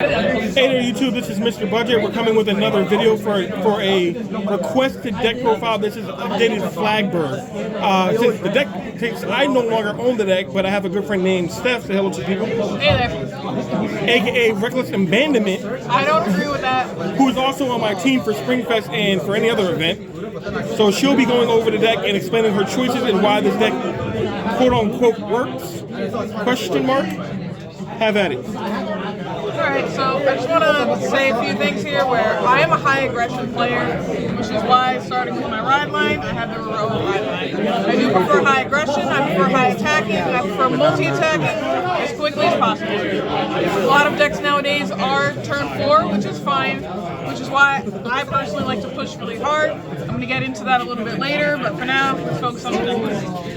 Hey there YouTube, this is Mr. Budget. We're coming with another video for a requested deck profile. This is updated Flagburg. Since the deck takes, I no longer own the deck, but I have a good friend named Steph. Say hello to people. Hey there. AKA Reckless Abandonment. I don't agree with that. Who's also on my team for Springfest and for any other event. So she'll be going over the deck and explaining her choices and why this deck quote unquote works. Question mark. Have at it. Alright, so I just want to say a few things here where I am a high aggression player, which is why starting with my ride line, I have the heroic ride line. I do prefer high aggression, I prefer high attacking, I prefer multi-attacking as quickly as possible. A lot of decks nowadays are turn 4, which is fine, which is why I personally like to push really hard. I'm going to get into that a little bit later, but for now, let's focus on the deck.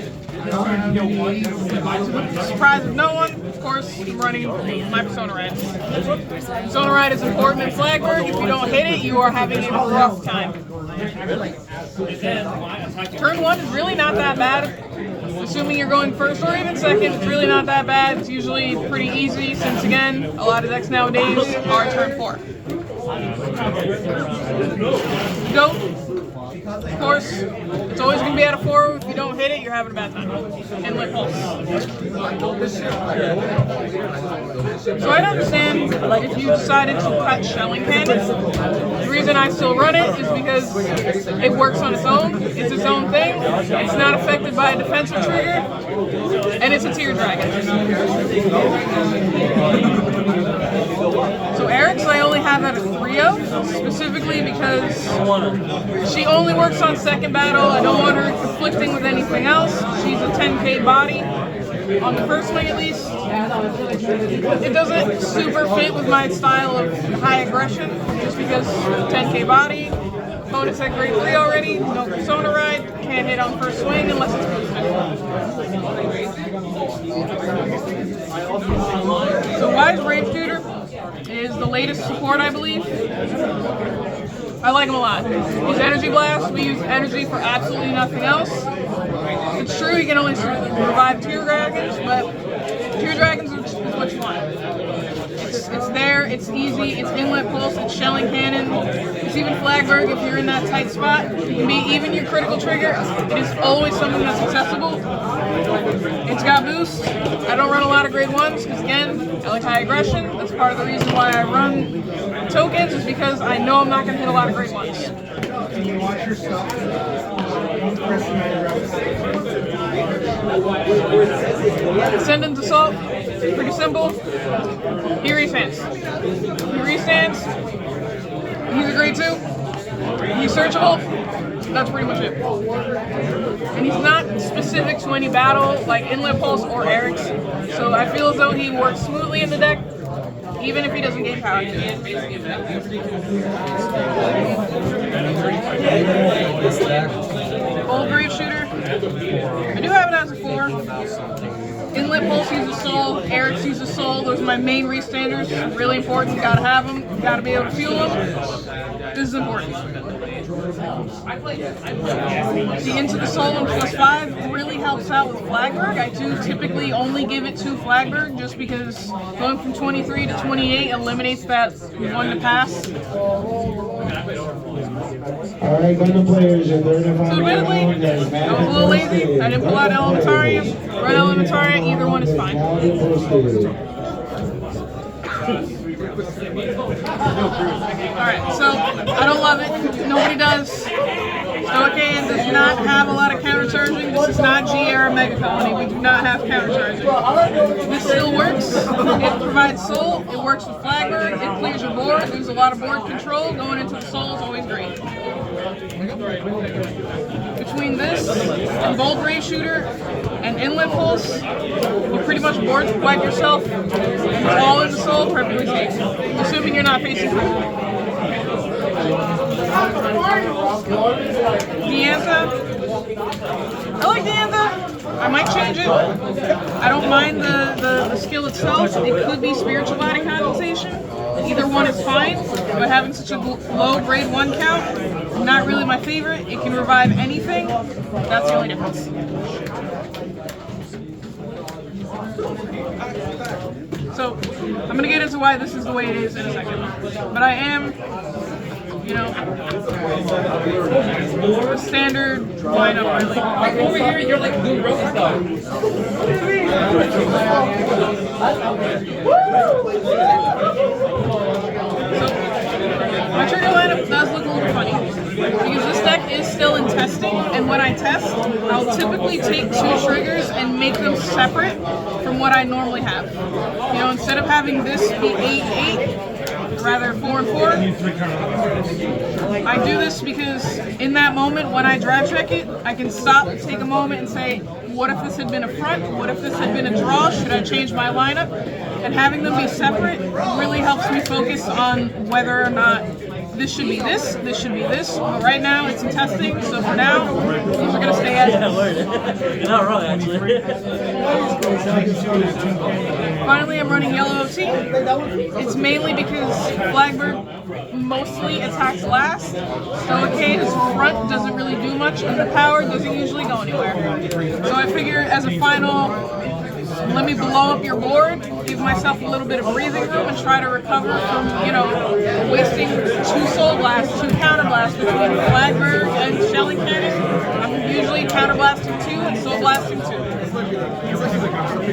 Surprise of no one, of course, I'm running my Persona Ride. Persona Ride is important in Flagburg. If you don't hit it, you are having a rough time. Turn 1 is really not that bad. Assuming you're going first or even second, it's really not that bad. It's usually pretty easy since, again, a lot of decks nowadays are turn 4. Go. Of course, it's always going to be at a 4. If you don't hit it, you're having a bad time. And let pulse. So I understand if you decided to cut shelling cannons. The reason I still run it is because it works on its own. It's its own thing. It's not affected by a defensive trigger. And it's a tier dragon. So Eric's I only have at a 3-0, specifically because she only works on second battle. I don't want her conflicting with anything else. She's a 10k body, on the first swing at least. It doesn't super fit with my style of high aggression, just because 10k body, opponent's at grade 3 already, no Persona Ride, can't hit on first swing unless it's boosted. So Wise Brave Shooter is the latest support, I believe. I like him a lot. He's Energy Blast. We use energy for absolutely nothing else. It's true you can only revive tier dragons, but tier dragons is what you want. It's there, it's easy, it's inlet pulse, it's shelling cannon. It's even Flagburg if you're in that tight spot. It can be even your critical trigger. It is always something that's accessible. It's got boost. I don't run a lot of grade 1s because, again, I like high aggression. That's part of the reason why I run tokens, is because I know I'm not going to hit a lot of grade 1s. Ascendant Assault, pretty simple. He restands. He's a grade 2. He's searchable. That's pretty much it. And he's not specific to any battle like Inlet Pulse or Eric's, so I feel as though he works smoothly in the deck, even if he doesn't gain power. Old Brave Shooter. I do have it as a 4. Inlet Pulse uses Soul, Eric's uses Soul. Those are my main restanders. Really important. You gotta have them. You gotta be able to fuel them. This is important. The Into the Soul and +5 really helps out with Flagburg. I do typically only give it to Flagburg just because going from 23 to 28 eliminates that 1 to pass. Alright, Gundam players, So admittedly, I was a little lazy. I didn't pull out Elementaria. Run Elementaria, either one is fine. Alright, so I don't love it. Nobody does. Stoicaean does not have a lot of countercharging. This is not G-Era Mega Colony. We do not have countercharging. This still works. It provides soul. It works with Flagburg. It clears your board. There's a lot of board control. Going into the soul is always great. Between this and Bold Brave Shooter and Inlet Pulse, you pretty much board wipe yourself. All in the soul, perfectly safe. Assuming you're not facing through. Diantha. I like Diantha. I might change it. I don't mind the skill itself. It could be spiritual body condensation. Either one is fine, but having such a low grade 1 count, not really my favorite. It can revive anything. That's the only difference. So I'm gonna get into why this is the way it is in a second. But I am, you know, a standard lineup really. Like over here, you're like doing roast stuff. My trigger lineup does look a little funny because this deck is still in testing, and when I test, I'll typically take 2 triggers and make them separate from what I normally have. You know, instead of having this be 8-8, rather 4 and 4. I do this because in that moment when I draft check it, I can stop, take a moment and say, what if this had been a front? What if this had been a draw? Should I change my lineup? And having them be separate really helps me focus on whether or not this should be this should be this. But right now it's in testing, so for now, these are going to stay as Yeah, word. You're not wrong, actually. Finally, I'm running yellow OT. It's mainly because Flagburg mostly attacks last. Stoicade's front doesn't really do much, and the power doesn't usually go anywhere. So I figure as a final, let me blow up your board, give myself a little bit of breathing room, and try to recover from, you know, wasting 2 soul blasts, 2 counter blasts between Flagburg and shelling cannon. I'm usually counter blasting 2 and soul blasting 2.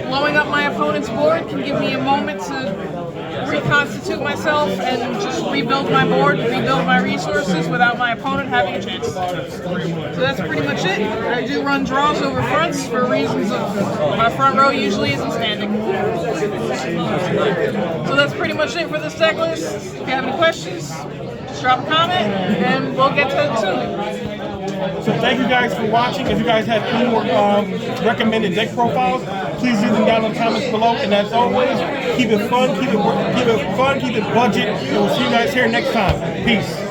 Blowing up my opponent's board can give me a moment to reconstitute myself and just rebuild my board, rebuild my resources without my opponent having a chance. So that's pretty much it. I do run draws over fronts for reasons of my front row usually isn't standing. So that's pretty much it for this deck list. If you have any questions, just drop a comment and we'll get to it soon. So thank you guys for watching. If you guys have any more recommended deck profiles, please leave them down in the comments below. And as always, keep it fun, keep it budget, and we'll see you guys here next time. Peace.